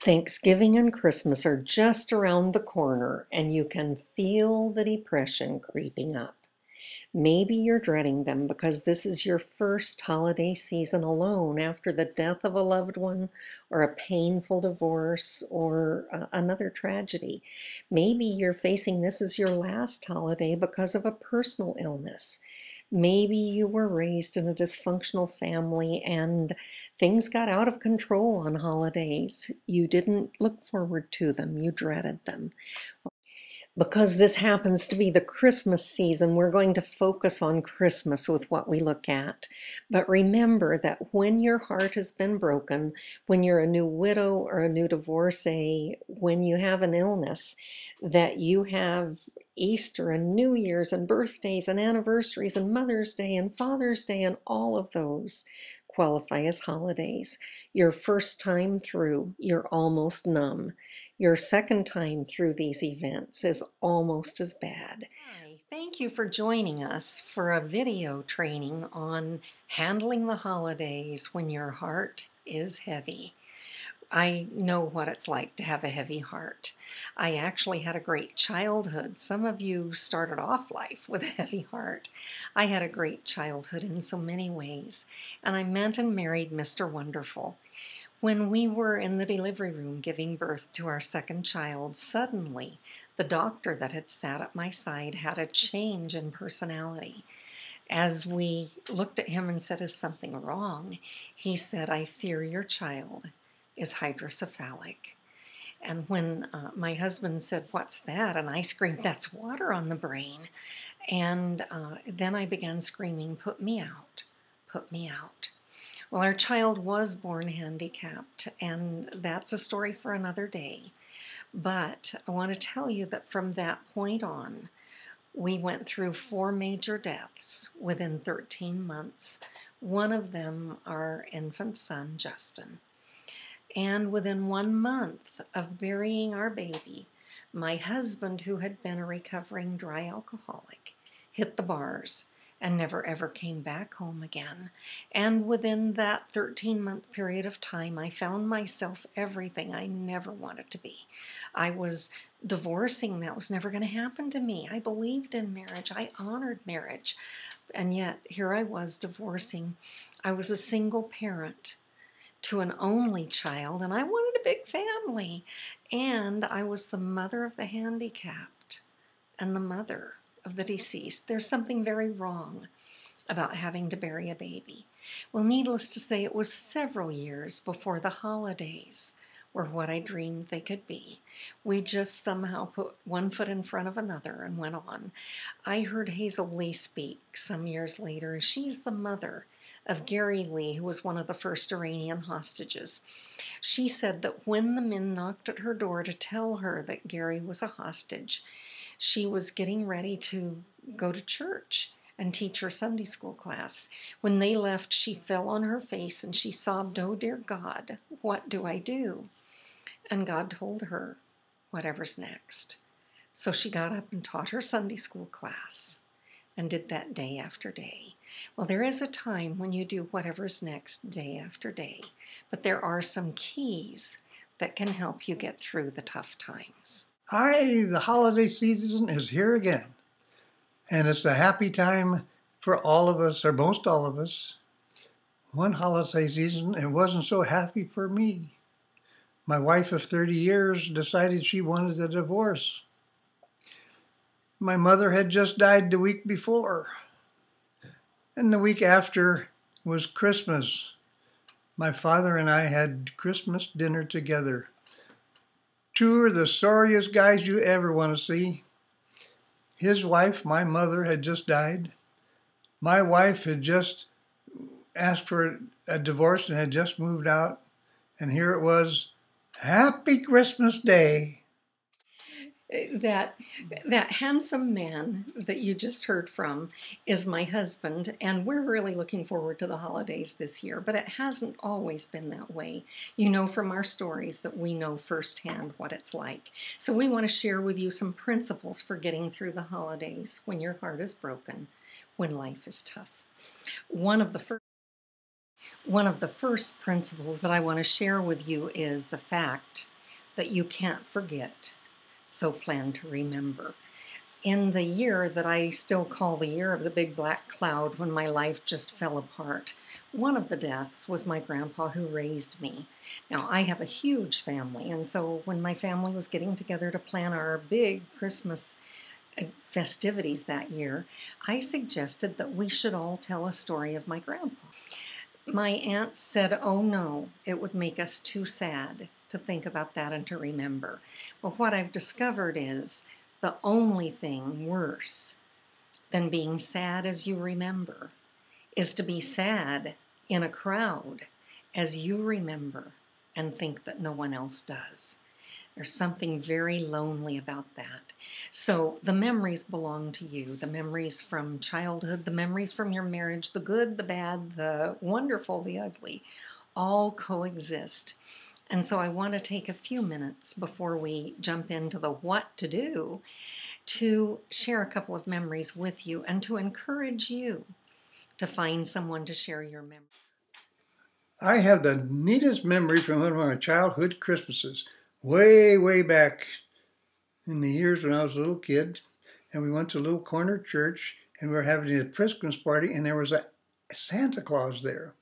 Thanksgiving and Christmas are just around the corner, and you can feel the depression creeping up. Maybe you're dreading them because this is your first holiday season alone after the death of a loved one, or a painful divorce, or another tragedy. Maybe you're facing this as your last holiday because of a personal illness. Maybe you were raised in a dysfunctional family and things got out of control on holidays. You didn't look forward to them, you dreaded them. Because this happens to be the Christmas season, we're going to focus on Christmas with what we look at. But remember that when your heart has been broken, when you're a new widow or a new divorcee, when you have an illness, that you have Easter and New Year's and birthdays and anniversaries and Mother's Day and Father's Day, and all of those qualify as holidays. Your first time through, you're almost numb. Your second time through these events is almost as bad. Hi, thank you for joining us for a video training on handling the holidays when your heart is heavy. I know what it's like to have a heavy heart. I actually had a great childhood. Some of you started off life with a heavy heart. I had a great childhood in so many ways, and I met and married Mr. Wonderful. When we were in the delivery room giving birth to our second child, suddenly the doctor that had sat at my side had a change in personality. As we looked at him and said, "Is something wrong?" he said, "I fear your child is hydrocephalic." And when my husband said, "What's that?" and I screamed, "That's water on the brain." And then I began screaming, "Put me out, put me out." Well, our child was born handicapped, and that's a story for another day. But I want to tell you that from that point on, we went through 4 major deaths within 13 months. One of them, our infant son, Justin. And within 1 month of burying our baby, my husband, who had been a recovering dry alcoholic, hit the bars and never ever came back home again. And within that 13-month period of time, I found myself everything I never wanted to be. I was divorcing. That was never going to happen to me. I believed in marriage. I honored marriage. And yet here I was divorcing. I was a single parent to an only child, and I wanted a big family. And I was the mother of the handicapped and the mother of the deceased. There's something very wrong about having to bury a baby. Well, needless to say, it was several years before the holidays were what I dreamed they could be. We just somehow put one foot in front of another and went on. I heard Hazel Lee speak some years later, and she's the mother of Gary Lee, who was one of the first Iranian hostages. She said that when the men knocked at her door to tell her that Gary was a hostage, she was getting ready to go to church and teach her Sunday school class. When they left, she fell on her face and she sobbed, "Oh, dear God, what do I do?" And God told her, "Whatever's next." So she got up and taught her Sunday school class and did that day after day. Well, there is a time when you do whatever's next day after day, but there are some keys that can help you get through the tough times. Hi, the holiday season is here again, and it's a happy time for all of us, or most all of us. One holiday season, it wasn't so happy for me. My wife of 30 years decided she wanted a divorce. My mother had just died the week before, and the week after was Christmas. My father and I had Christmas dinner together. 2 of the sorriest guys you ever want to see. His wife, my mother, had just died. My wife had just asked for a divorce and had just moved out. And here it was, Happy Christmas Day. That handsome man that you just heard from is my husband, and we're really looking forward to the holidays this year, but it hasn't always been that way. You know from our stories that we know firsthand what it's like. So we want to share with you some principles for getting through the holidays when your heart is broken, when life is tough. One of the first principles that I want to share with you is the fact that you can't forget, so plan to remember. In the year that I still call the year of the big black cloud, when my life just fell apart, one of the deaths was my grandpa who raised me. Now, I have a huge family, and so when my family was getting together to plan our big Christmas festivities that year, I suggested that we should all tell a story of my grandpa. My aunt said, "Oh no, it would make us too sad to think about that and to remember." Well, what I've discovered is the only thing worse than being sad as you remember is to be sad in a crowd as you remember and think that no one else does. There's something very lonely about that. So the memories belong to you, the memories from childhood, the memories from your marriage, the good, the bad, the wonderful, the ugly, all coexist. And so I want to take a few minutes before we jump into the what to do to share a couple of memories with you and to encourage you to find someone to share your memories. I have the neatest memory from one of my childhood Christmases, way, way back in the years when I was a little kid. And we went to a little corner church and we were having a Christmas party and there was a Santa Claus there.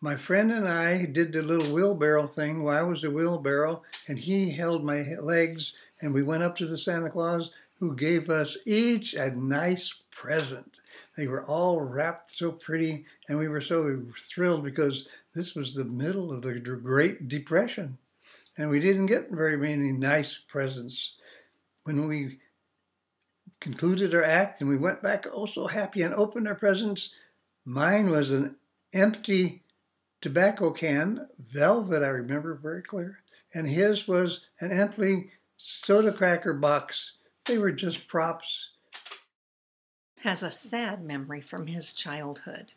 My friend and I did the little wheelbarrow thing while I was the wheelbarrow and he held my legs and we went up to the Santa Claus who gave us each a nice present. They were all wrapped so pretty and we were so thrilled because this was the middle of the Great Depression and we didn't get very many nice presents. When we concluded our act and we went back oh so happy and opened our presents, mine was an empty tobacco can, velvet, I remember very clear, and his was an empty soda cracker box. They were just props. Has a sad memory from his childhood.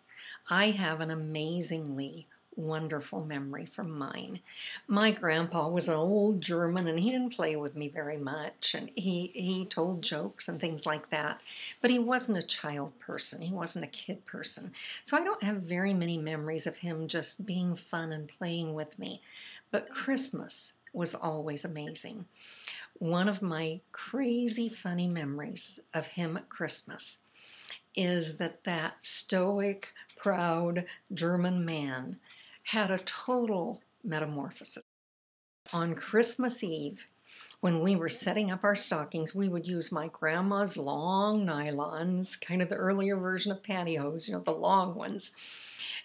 I have an amazingly wonderful memory from mine. My grandpa was an old German and he didn't play with me very much and he told jokes and things like that, but he wasn't a child person. He wasn't a kid person. So I don't have very many memories of him just being fun and playing with me, but Christmas was always amazing. One of my crazy funny memories of him at Christmas is that stoic, proud German man had a total metamorphosis. On Christmas Eve, when we were setting up our stockings, we would use my grandma's long nylons, kind of the earlier version of pantyhose, the long ones.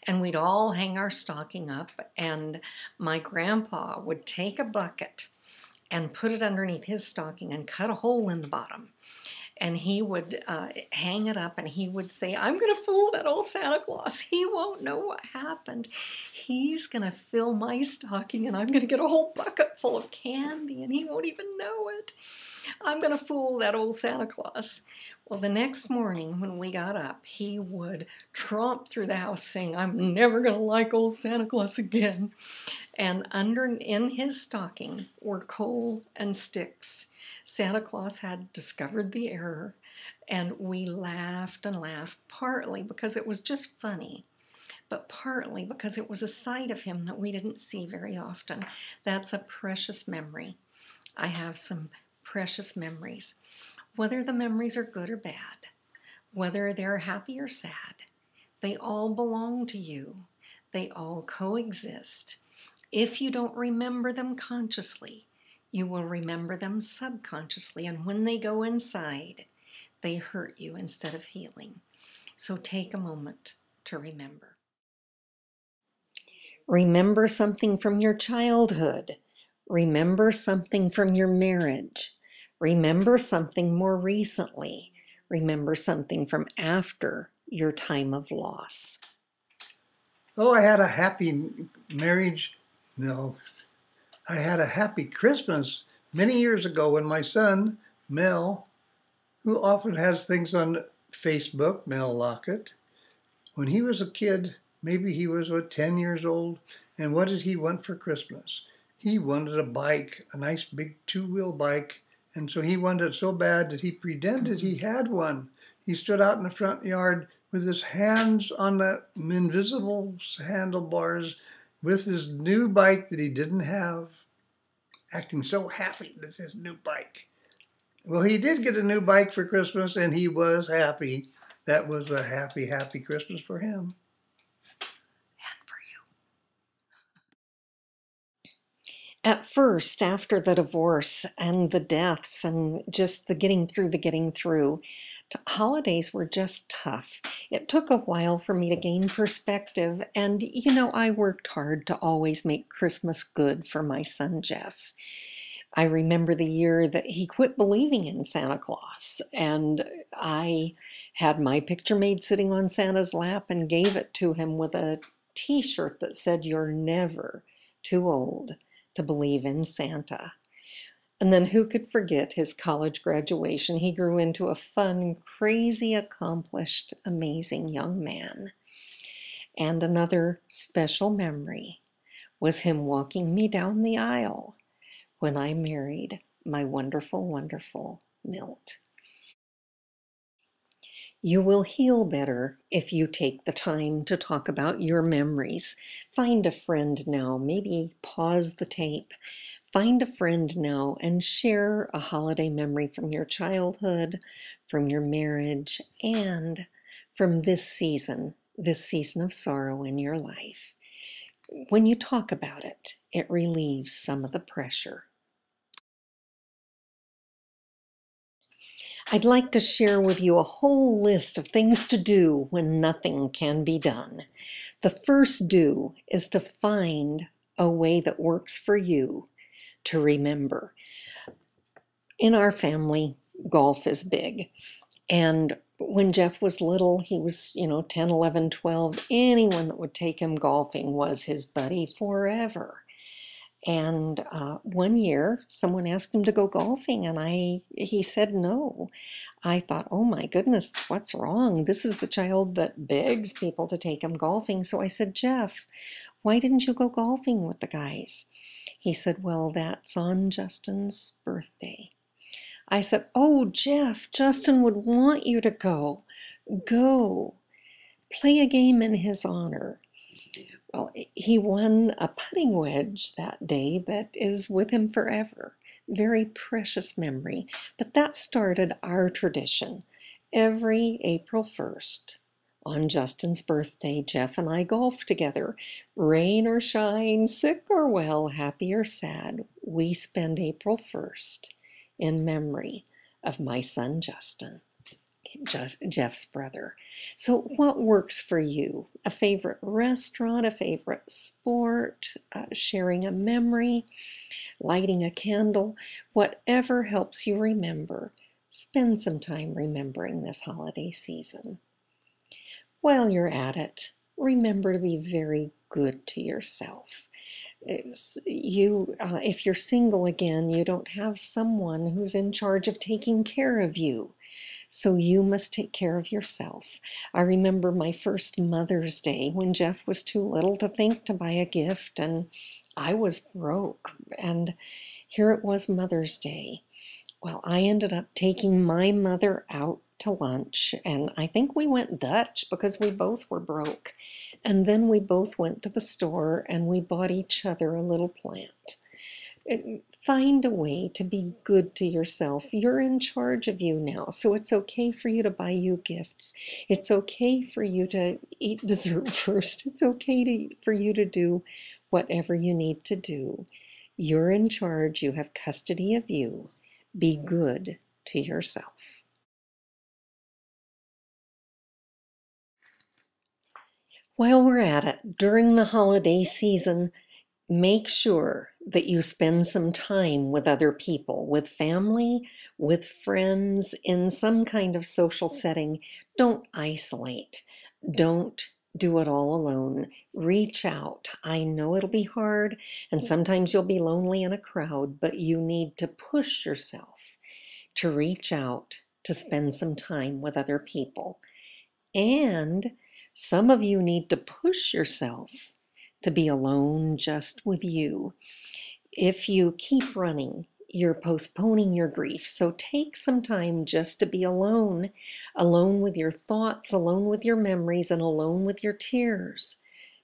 And we'd all hang our stocking up, and my grandpa would take a bucket and put it underneath his stocking and cut a hole in the bottom. And he would hang it up and he would say, "I'm going to fool that old Santa Claus. He won't know what happened. He's going to fill my stocking and I'm going to get a whole bucket full of candy and he won't even know it. I'm going to fool that old Santa Claus." Well, the next morning when we got up, he would tromp through the house saying, "I'm never going to like old Santa Claus again." And in his stocking were coal and sticks. Santa Claus had discovered the error, and we laughed and laughed, partly because it was just funny, but partly because it was a side of him that we didn't see very often. That's a precious memory. I have some precious memories. Whether the memories are good or bad, whether they're happy or sad, they all belong to you. They all coexist. If you don't remember them consciously, you will remember them subconsciously, and when they go inside, they hurt you instead of healing. So take a moment to remember. Remember something from your childhood. Remember something from your marriage. Remember something more recently. Remember something from after your time of loss. Oh, I had a happy marriage. No, I had a happy Christmas many years ago when my son, Mel, who often has things on Facebook, Mel Lockett, when he was a kid, maybe he was, 10 years old, and what did he want for Christmas? He wanted a bike, a nice big two-wheel bike, and so he wanted it so bad that he pretended he had one. He stood out in the front yard with his hands on the invisible handlebars with his new bike that he didn't have. acting so happy with his new bike. Well, he did get a new bike for Christmas, and he was happy. That was a happy, happy Christmas for him. And for you. At first, after the divorce and the deaths and just the getting through, holidays were just tough. It took a while for me to gain perspective, and I worked hard to always make Christmas good for my son Jeff. I remember the year that he quit believing in Santa Claus, and I had my picture made sitting on Santa's lap and gave it to him with a t-shirt that said, "You're never too old to believe in Santa." And then who could forget his college graduation? He grew into a fun, crazy, accomplished, amazing young man. And another special memory was him walking me down the aisle when I married my wonderful, wonderful Milt. You will heal better if you take the time to talk about your memories. Find a friend now, maybe pause the tape. Find a friend now and share a holiday memory from your childhood, from your marriage, and from this season of sorrow in your life. When you talk about it, it relieves some of the pressure. I'd like to share with you a whole list of things to do when nothing can be done. The first do is to find a way that works for you to remember. In our family, golf is big. And when Jeff was little, he was, 10, 11, 12. Anyone that would take him golfing was his buddy forever. And one year, someone asked him to go golfing, and he said no. I thought, oh my goodness, what's wrong? This is the child that begs people to take him golfing. So I said, Jeff, why didn't you go golfing with the guys? He said, well, that's on Justin's birthday. I said, oh, Jeff, Justin would want you to go. Go. Play a game in his honor. Well, he won a putting wedge that day that is with him forever. Very precious memory. But that started our tradition. Every April 1st, on Justin's birthday, Jeff and I golf together. Rain or shine, sick or well, happy or sad, we spend April 1st in memory of my son Justin. Jeff's brother. So what works for you? A favorite restaurant, a favorite sport, sharing a memory, lighting a candle, whatever helps you remember. Spend some time remembering this holiday season. While you're at it, remember to be very good to yourself. If you're single again, you don't have someone who's in charge of taking care of you. So you must take care of yourself. I remember my first Mother's Day when Jeff was too little to think to buy a gift, and I was broke. And here it was Mother's Day. Well, I ended up taking my mother out to lunch, and I think we went Dutch because we both were broke. And then we both went to the store and we bought each other a little plant. Find a way to be good to yourself. You're in charge of you now, so it's okay for you to buy you gifts. It's okay for you to eat dessert first. It's okay for you to do whatever you need to do. You're in charge. You have custody of you. Be good to yourself. While we're at it, during the holiday season, make sure that you spend some time with other people, with family, with friends, in some kind of social setting. Don't isolate. Don't do it all alone. Reach out. I know it'll be hard, and sometimes you'll be lonely in a crowd, but you need to push yourself to reach out, to spend some time with other people. And some of you need to push yourself to be alone just with you. If you keep running, you're postponing your grief. So take some time just to be alone, alone with your thoughts, alone with your memories, and alone with your tears.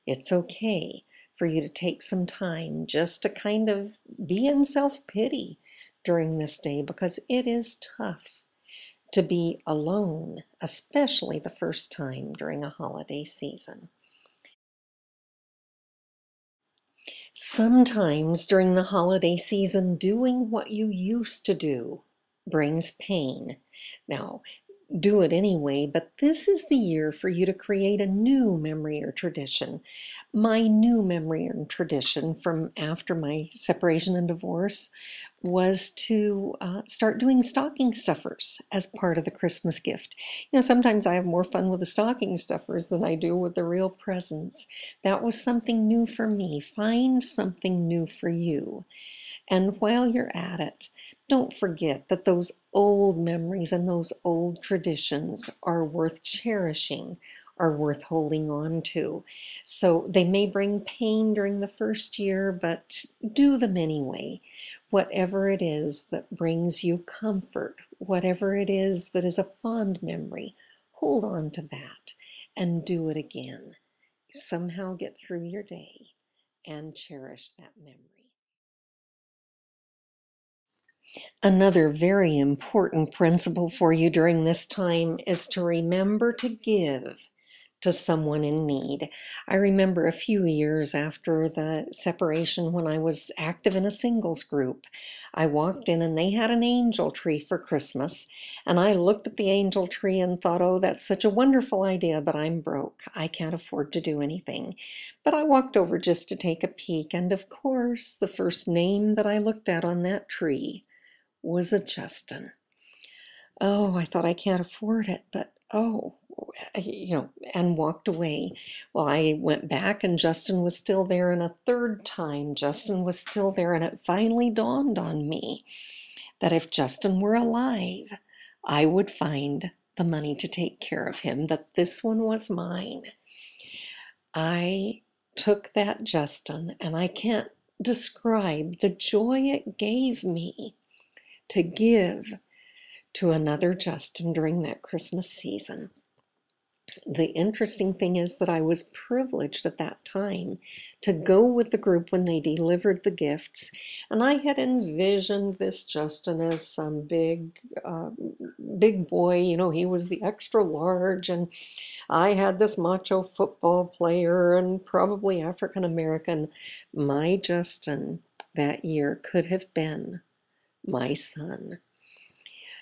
It's okay. for you to take some time just to kind of be in self-pity during this day, because it is tough to be alone, especially the first time during a holiday season. Sometimes during the holiday season, doing what you used to do brings pain. Now, do it anyway, but this is the year for you to create a new memory or tradition. My new memory and tradition from after my separation and divorce was to start doing stocking stuffers as part of the Christmas gift. You know, sometimes I have more fun with the stocking stuffers than I do with the real presents. That was something new for me. Find something new for you. And while you're at it, don't forget that those old memories and those old traditions are worth cherishing, are worth holding on to. So they may bring pain during the first year, but do them anyway. Whatever it is that brings you comfort, whatever it is that is a fond memory, hold on to that and do it again. Somehow get through your day and cherish that memory. Another very important principle for you during this time is to remember to give to someone in need. I remember a few years after the separation when I was active in a singles group. I walked in and they had an angel tree for Christmas, and I looked at the angel tree and thought, oh, that's such a wonderful idea, but I'm broke. I can't afford to do anything. But I walked over just to take a peek, and of course, the first name that I looked at on that tree was a Justin. Oh, I thought I can't afford it, but oh, and walked away. Well, I went back and Justin was still there, and a third time Justin was still there, and it finally dawned on me that if Justin were alive, I would find the money to take care of him, that this one was mine. I took that Justin, and I can't describe the joy it gave me to give to another Justin during that Christmas season. The interesting thing is that I was privileged at that time to go with the group when they delivered the gifts, and I had envisioned this Justin as some big boy. You know, he was the extra large, and I had this macho football player and probably African American. My Justin that year could have been my son.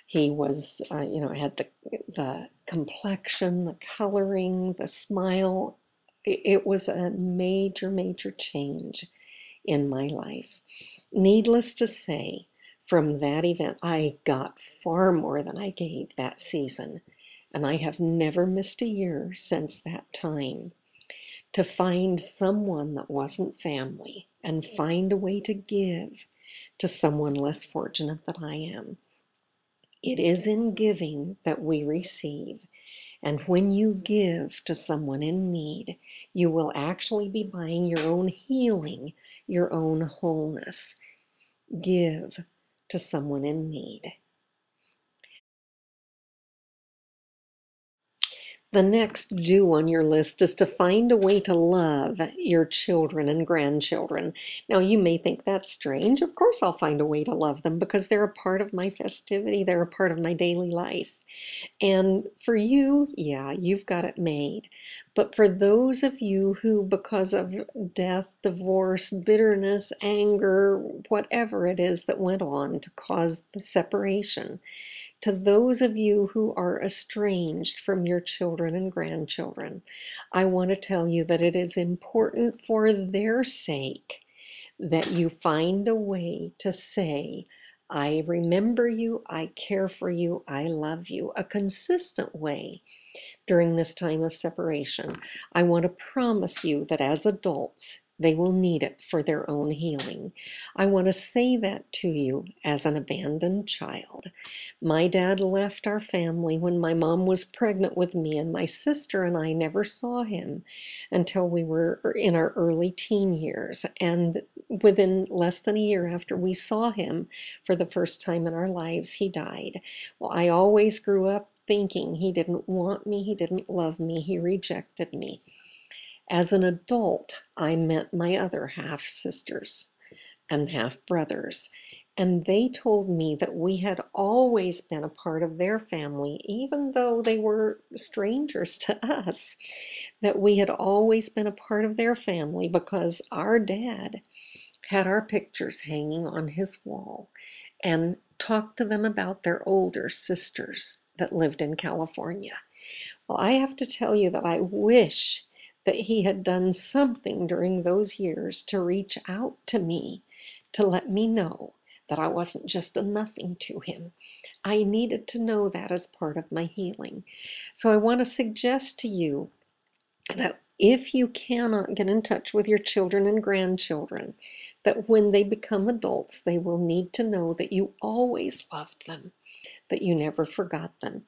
He was, had the complexion, the coloring, the smile. It was a major, major change in my life. Needless to say, from that event, I got far more than I gave that season, and I have never missed a year since that time. To find someone that wasn't family and find a way to give to someone less fortunate than I am. It is in giving that we receive. And when you give to someone in need, you will actually be buying your own healing, your own wholeness. Give to someone in need. The next do on your list is to find a way to love your children and grandchildren. Now, you may think that's strange. Of course, I'll find a way to love them because they're a part of my festivity. They're a part of my daily life. And for you, yeah, you've got it made. But for those of you who, because of death, divorce, bitterness, anger, whatever it is that went on to cause the separation, to those of you who are estranged from your children and grandchildren, I want to tell you that it is important for their sake that you find a way to say, I remember you, I care for you, I love you, a consistent way during this time of separation. I want to promise you that as adults, they will need it for their own healing. I want to say that to you as an abandoned child. My dad left our family when my mom was pregnant with me, and my sister and I never saw him until we were in our early teen years. And within less than a year after we saw him for the first time in our lives, he died. Well, I always grew up thinking he didn't want me, he didn't love me, he rejected me. As an adult, I met my other half sisters and half brothers, and they told me that we had always been a part of their family, even though they were strangers to us, that we had always been a part of their family because our dad had our pictures hanging on his wall and talked to them about their older sisters that lived in California. Well, I have to tell you that I wish that he had done something during those years to reach out to me, to let me know that I wasn't just a nothing to him. I needed to know that as part of my healing. So I want to suggest to you that if you cannot get in touch with your children and grandchildren, that when they become adults, they will need to know that you always loved them, that you never forgot them.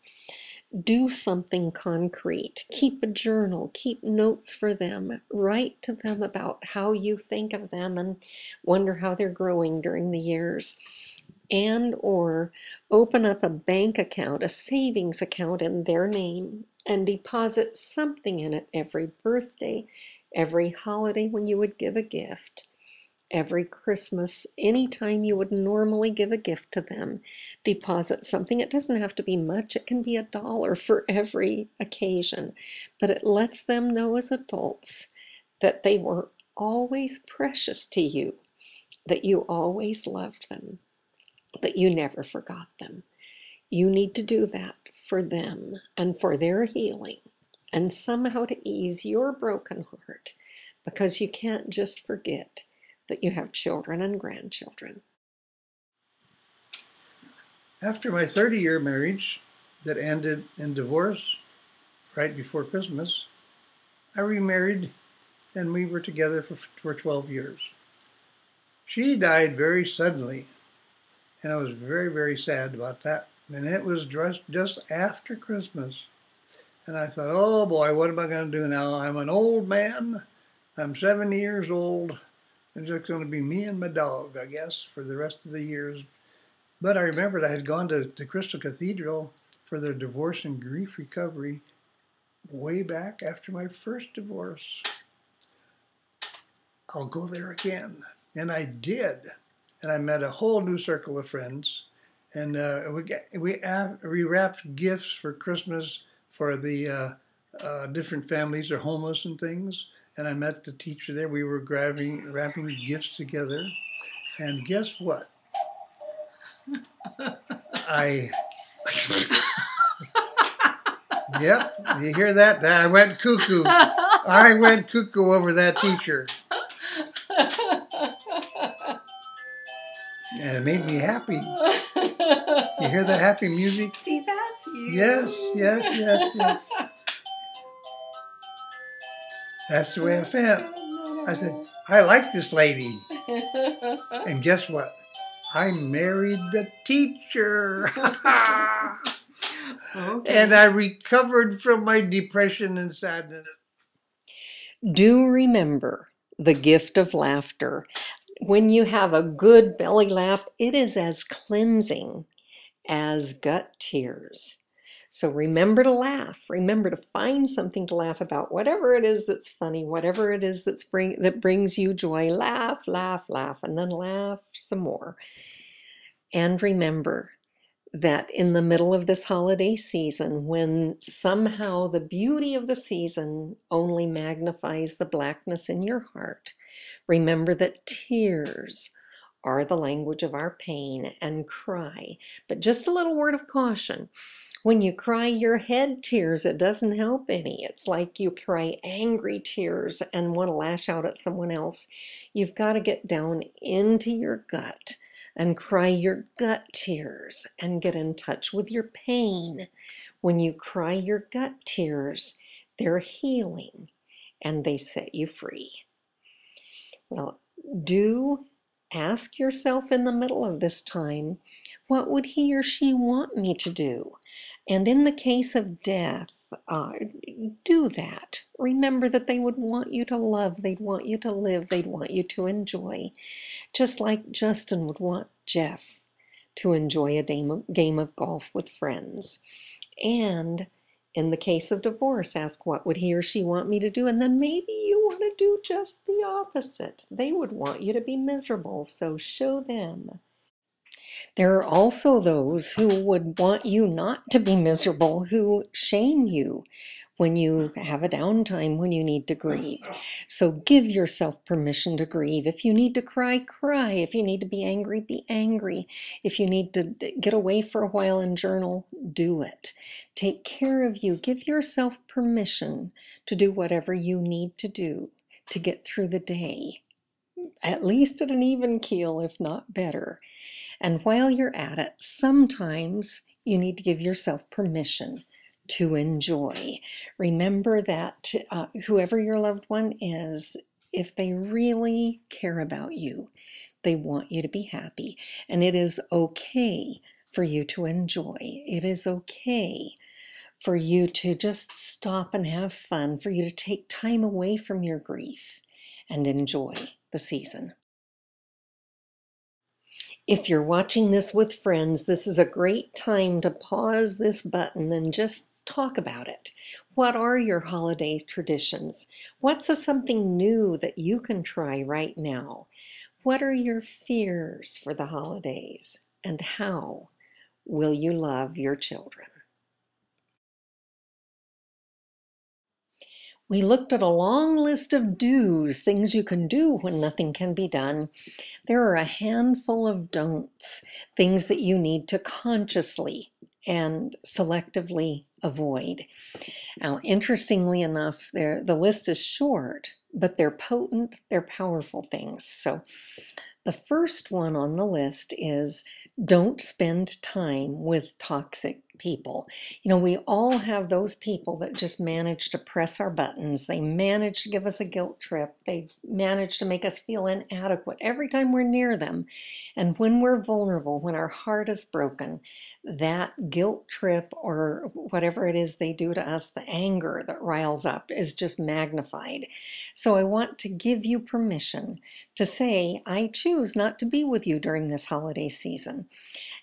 Do something concrete. Keep a journal. Keep notes for them. Write to them about how you think of them and wonder how they're growing during the years. And or open up a bank account, a savings account in their name, and deposit something in it every birthday, every holiday when you would give a gift, every Christmas, anytime you would normally give a gift to them, deposit something. It doesn't have to be much. It can be $1 for every occasion, but it lets them know as adults that they were always precious to you, that you always loved them, that you never forgot them. You need to do that for them and for their healing and somehow to ease your broken heart, because you can't just forget that you have children and grandchildren. After my 30-year marriage that ended in divorce right before Christmas, I remarried and we were together for 12 years. She died very suddenly, and I was very, very sad about that. And it was just after Christmas. And I thought, oh boy, what am I going to do now? I'm an old man. I'm 70 years old. It's just going to be me and my dog, I guess, for the rest of the years. But I remembered I had gone to Crystal Cathedral for their divorce and grief recovery way back after my first divorce. I'll go there again. And I did. And I met a whole new circle of friends. And we wrapped gifts for Christmas for the different families that are homeless and things. And I met the teacher there. We were wrapping gifts together. And guess what? Yep, you hear that? I went cuckoo. I went cuckoo over that teacher. And it made me happy. You hear the happy music? See, that's you. Yes. That's the way I felt. I said, I like this lady. And guess what? I married the teacher. Okay. And I recovered from my depression and sadness. Do remember the gift of laughter. When you have a good belly laugh, it is as cleansing as gut tears. So remember to laugh. Remember to find something to laugh about. Whatever it is that's funny, whatever it is that brings you joy, laugh, and then laugh some more. And remember that in the middle of this holiday season, when somehow the beauty of the season only magnifies the blackness in your heart, remember that tears are the language of our pain, and cry. But just a little word of caution. When you cry your head tears, it doesn't help any. It's like you cry angry tears and want to lash out at someone else. You've got to get down into your gut and cry your gut tears and get in touch with your pain. When you cry your gut tears, they're healing and they set you free. Well, do ask yourself in the middle of this time, what would he or she want me to do? And in the case of death, do that. Remember that they would want you to love, they'd want you to live, they'd want you to enjoy. Just like Justin would want Jeff to enjoy a game of golf with friends. And In the case of divorce, ask what would he or she want me to do, and then maybe you want to do just the opposite. They would want you to be miserable, so show them. There are also those who would want you not to be miserable, who shame you when you have a downtime, when you need to grieve. So give yourself permission to grieve. If you need to cry, cry. If you need to be angry, be angry. If you need to get away for a while and journal, do it. Take care of you. Give yourself permission to do whatever you need to do to get through the day, at least at an even keel, if not better. And while you're at it, sometimes you need to give yourself permission to enjoy. Remember that whoever your loved one is, if they really care about you, they want you to be happy. And it is okay for you to enjoy. It is okay for you to just stop and have fun, for you to take time away from your grief and enjoy the season. If you're watching this with friends, this is a great time to pause this button and just talk about it. What are your holiday traditions? What's something new that you can try right now? What are your fears for the holidays? And how will you love your children? We looked at a long list of do's, things you can do when nothing can be done. There are a handful of don'ts, things that you need to consciously and selectively avoid. Now, interestingly enough, the list is short, but they're potent, they're powerful things. So the first one on the list is don't spend time with toxic people. You know, we all have those people that just manage to press our buttons. They manage to give us a guilt trip. They manage to make us feel inadequate every time we're near them. And when we're vulnerable, when our heart is broken, that guilt trip or whatever it is they do to us, the anger that riles up, is just magnified. So I want to give you permission to say, I choose not to be with you during this holiday season.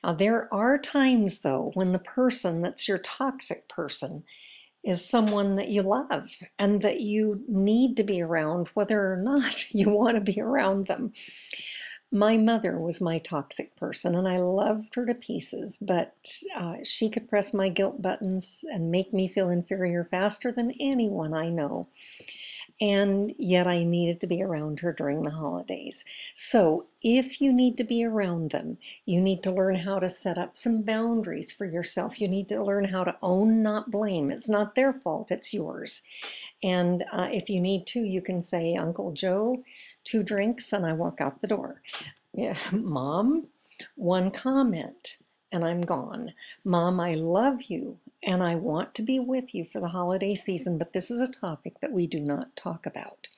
Now, there are times, though, when the person that's your toxic person is someone that you love and that you need to be around, whether or not you want to be around them. My mother was my toxic person, and I loved her to pieces, but she could press my guilt buttons and make me feel inferior faster than anyone I know. And yet I needed to be around her during the holidays. So if you need to be around them, you need to learn how to set up some boundaries for yourself. You need to learn how to own, not blame. It's not their fault, it's yours. And if you need to, you can say, Uncle Joe, 2 drinks and I walk out the door. Yeah, Mom, 1 comment and I'm gone. Mom, I love you and I want to be with you for the holiday season, but this is a topic that we do not talk about.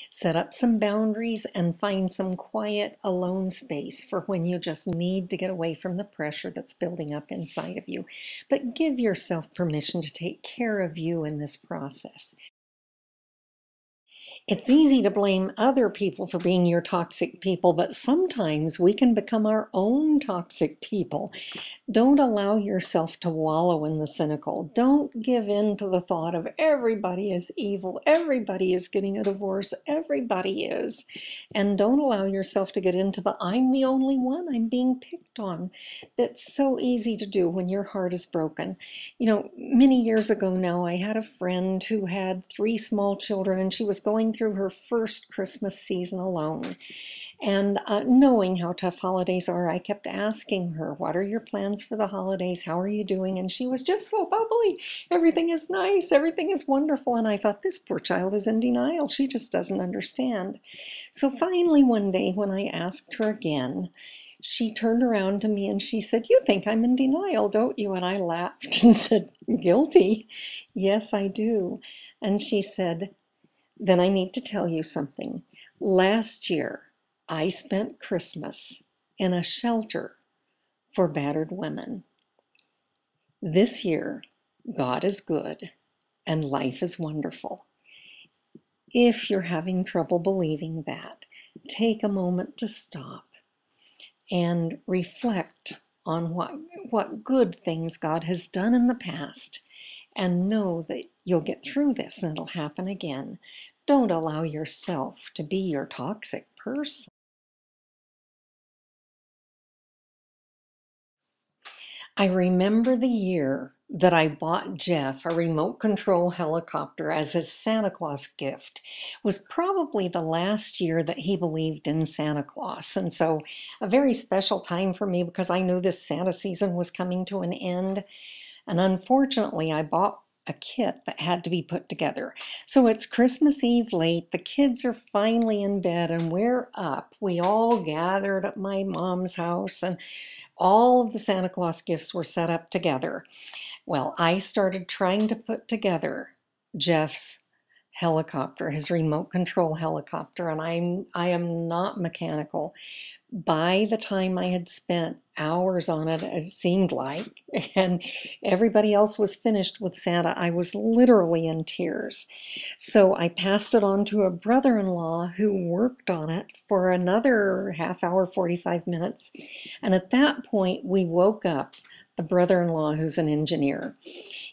Set up some boundaries and find some quiet, alone space for when you just need to get away from the pressure that's building up inside of you. But give yourself permission to take care of you in this process. It's easy to blame other people for being your toxic people, but sometimes we can become our own toxic people. Don't allow yourself to wallow in the cynical. Don't give in to the thought of everybody is evil, everybody is getting a divorce, everybody is. And don't allow yourself to get into the I'm the only one, I'm being picked on. That's so easy to do when your heart is broken. You know, many years ago now, I had a friend who had 3 small children, and she was going through her first Christmas season alone. And knowing how tough holidays are, I kept asking her, what are your plans for the holidays? How are you doing? And she was just so bubbly. Everything is nice. Everything is wonderful. And I thought, this poor child is in denial. She just doesn't understand. So finally, one day when I asked her again, she turned around to me and she said, you think I'm in denial, don't you? And I laughed and said, guilty? Yes, I do. And she said, then I need to tell you something. Last year, I spent Christmas in a shelter for battered women. This year, God is good and life is wonderful. If you're having trouble believing that, take a moment to stop and reflect on what good things God has done in the past and know that you'll get through this and it'll happen again. Don't allow yourself to be your toxic person. I remember the year that I bought Jeff a remote control helicopter as his Santa Claus gift. It was probably the last year that he believed in Santa Claus. And so a very special time for me because I knew this Santa season was coming to an end. And unfortunately, I bought a kit that had to be put together. So it's Christmas Eve late, the kids are finally in bed and we're up. We all gathered at my mom's house and all of the Santa Claus gifts were set up together. Well, I started trying to put together Jeff's helicopter, his remote control helicopter, and I am not mechanical. By the time I had spent hours on it, it seemed like, and everybody else was finished with Santa, I was literally in tears. So I passed it on to a brother-in-law who worked on it for another half hour, 45 minutes. And at that point, we woke up the brother-in-law who's an engineer.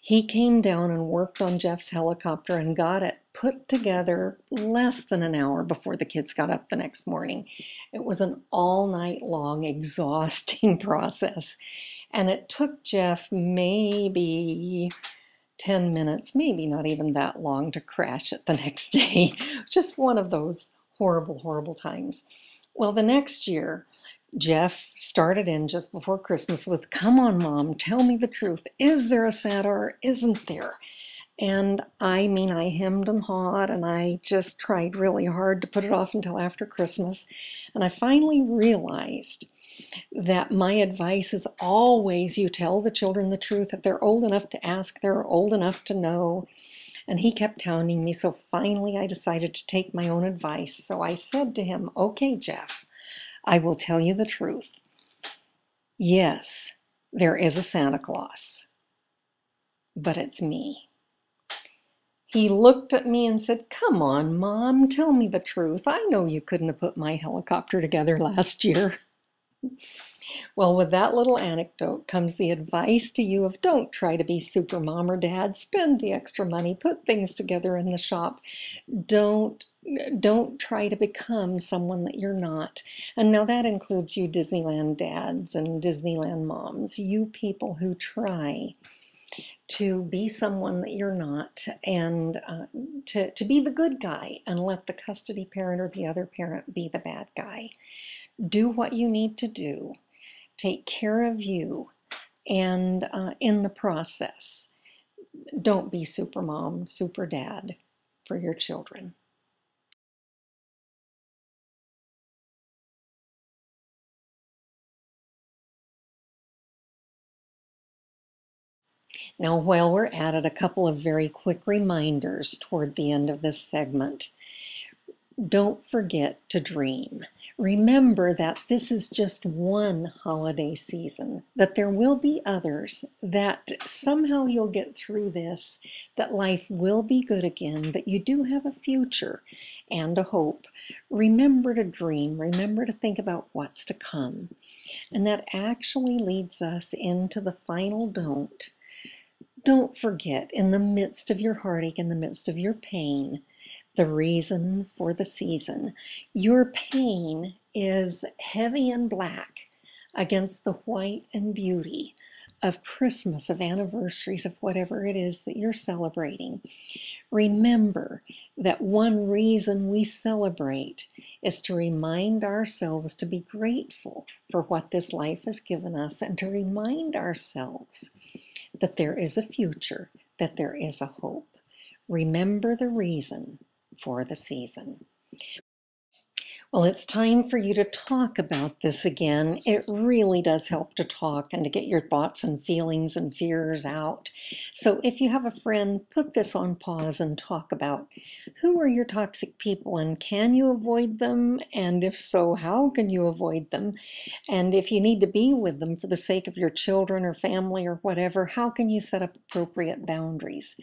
He came down and worked on Jeff's helicopter and got it put together less than an hour before the kids got up the next morning. It was an all night long, exhausting process. And it took Jeff maybe 10 minutes, maybe not even that long, to crash it the next day. Just one of those horrible, horrible times. Well, the next year, Jeff started in just before Christmas with, "Come on, Mom, tell me the truth. Is there a Santa or isn't there?" And I mean, I hemmed and hawed, and I just tried really hard to put it off until after Christmas. And I finally realized that my advice is always you tell the children the truth. If they're old enough to ask, they're old enough to know. And he kept hounding me, so finally I decided to take my own advice. So I said to him, "Okay, Jeff, I will tell you the truth. Yes, there is a Santa Claus, but it's me." He looked at me and said, "Come on, Mom, tell me the truth. I know you couldn't have put my helicopter together last year." Well, with that little anecdote comes the advice to you of don't try to be super mom or dad. Spend the extra money, put things together in the shop. Don't try to become someone that you're not. And now that includes you Disneyland dads and Disneyland moms, you people who try to be someone that you're not, and to be the good guy and let the custody parent or the other parent be the bad guy. Do what you need to do. Take care of you, and in the process, don't be super mom, super dad for your children. Now, while we're at it, a couple of very quick reminders toward the end of this segment. Don't forget to dream. Remember that this is just one holiday season, that there will be others, that somehow you'll get through this, that life will be good again, that you do have a future and a hope. Remember to dream. Remember to think about what's to come. And that actually leads us into the final don't. Don't forget, in the midst of your heartache, in the midst of your pain, the reason for the season. Your pain is heavy and black against the white and beauty of Christmas, of anniversaries, of whatever it is that you're celebrating. Remember that one reason we celebrate is to remind ourselves to be grateful for what this life has given us, and to remind ourselves that there is a future, that there is a hope. Remember the reason for the season. Well, it's time for you to talk about this again. It really does help to talk and to get your thoughts and feelings and fears out. So if you have a friend, put this on pause and talk about who are your toxic people and can you avoid them? And if so, how can you avoid them? And if you need to be with them for the sake of your children or family or whatever, how can you set up appropriate boundaries?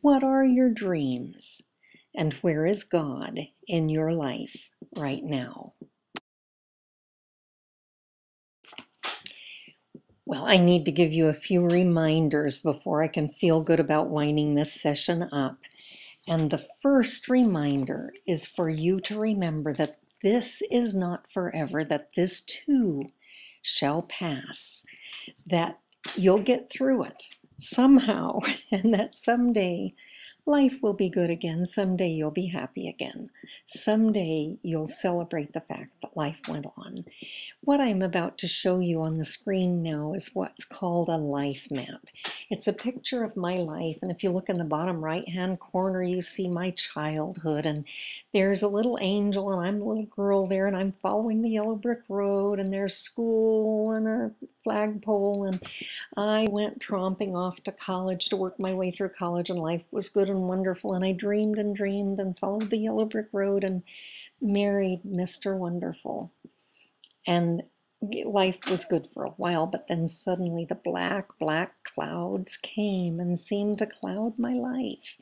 What are your dreams? And where is God in your life right now? Well, I need to give you a few reminders before I can feel good about winding this session up. And the first reminder is for you to remember that this is not forever, that this too shall pass, that you'll get through it somehow, and that someday life will be good again. Someday you'll be happy again. Someday you'll celebrate the fact that life went on. What I'm about to show you on the screen now is what's called a life map. It's a picture of my life, and if you look in the bottom right-hand corner, you see my childhood, and there's a little angel, and I'm a little girl there, and I'm following the yellow brick road, and there's school and a flagpole, and I went tromping off to college to work my way through college, and life was good and wonderful, and I dreamed and dreamed and followed the yellow brick road and married Mr. Wonderful. And life was good for a while, but then suddenly the black clouds came and seemed to cloud my life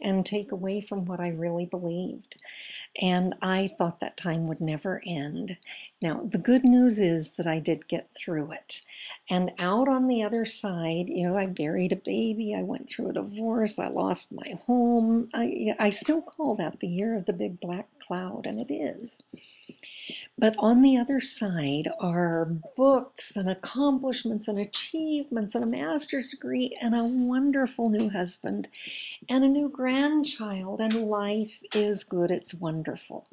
and take away from what I really believed. And I thought that time would never end. Now, the good news is that I did get through it. And out on the other side, I buried a baby, I went through a divorce, I lost my home. I still call that the year of the big black cloud, and it is. But on the other side are books and accomplishments and achievements and a master's degree and a wonderful new husband and a new grandchild, and life is good, it's wonderful.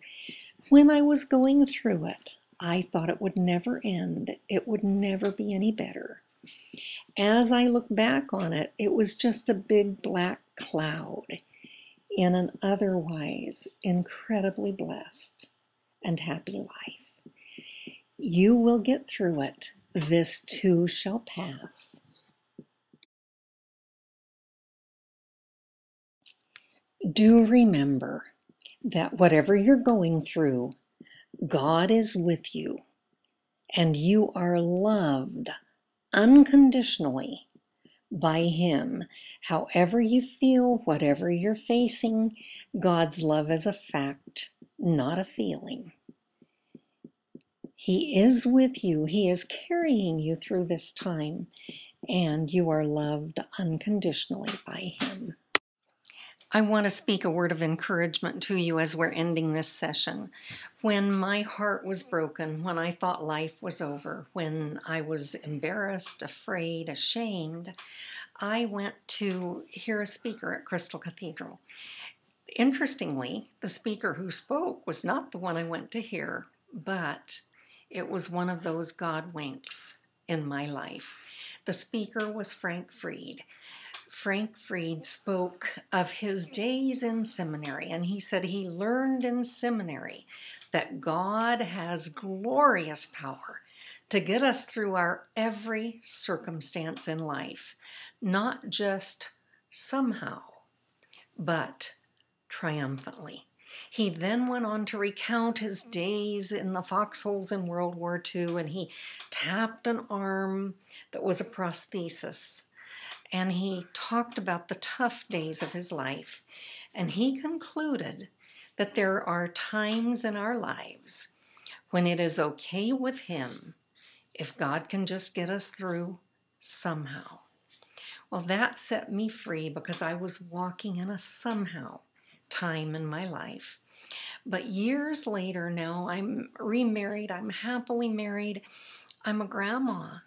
When I was going through it, I thought it would never end, it would never be any better. As I look back on it, it was just a big black cloud in an otherwise incredibly blessed and happy life. You will get through it. This too shall pass. Do remember that whatever you're going through, God is with you, and you are loved unconditionally by Him. However you feel, whatever you're facing, God's love is a fact, not a feeling. He is with you. He is carrying you through this time, and you are loved unconditionally by Him. I want to speak a word of encouragement to you as we're ending this session. When my heart was broken, when I thought life was over, when I was embarrassed, afraid, ashamed, I went to hear a speaker at Crystal Cathedral. Interestingly, the speaker who spoke was not the one I went to hear, but it was one of those God winks in my life. The speaker was Frank Fried. Frank Fried spoke of his days in seminary, and he said he learned in seminary that God has glorious power to get us through our every circumstance in life, not just somehow, but triumphantly. He then went on to recount his days in the foxholes in World War II, and he tapped an arm that was a prosthesis, and he talked about the tough days of his life, and he concluded that there are times in our lives when it is okay with him if God can just get us through somehow. Well, that set me free because I was walking in a somehow time in my life. But years later now, I'm remarried, I'm happily married, I'm a grandma,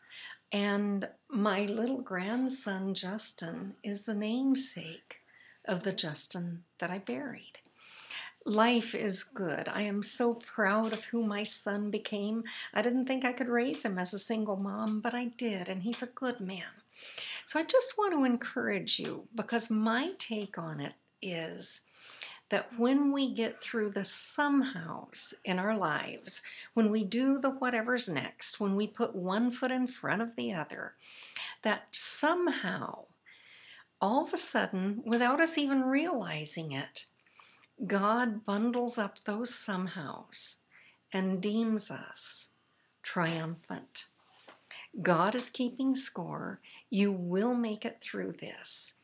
and my little grandson, Justin, is the namesake of the Justin that I buried. Life is good. I am so proud of who my son became. I didn't think I could raise him as a single mom, but I did, and he's a good man. So I just want to encourage you, because my take on it is that when we get through the somehows in our lives, when we do the whatever's next, when we put one foot in front of the other, that somehow, all of a sudden, without us even realizing it, God bundles up those somehows and deems us triumphant. God is keeping score. You will make it through this.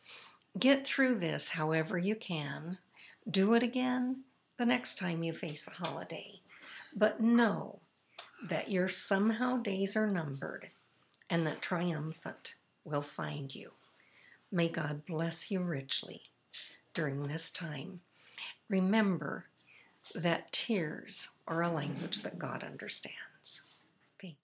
Get through this however you can. Do it again the next time you face a holiday. But know that your somehow days are numbered. and that triumphant will find you. May God bless you richly during this time. Remember that tears are a language that God understands. Thank you.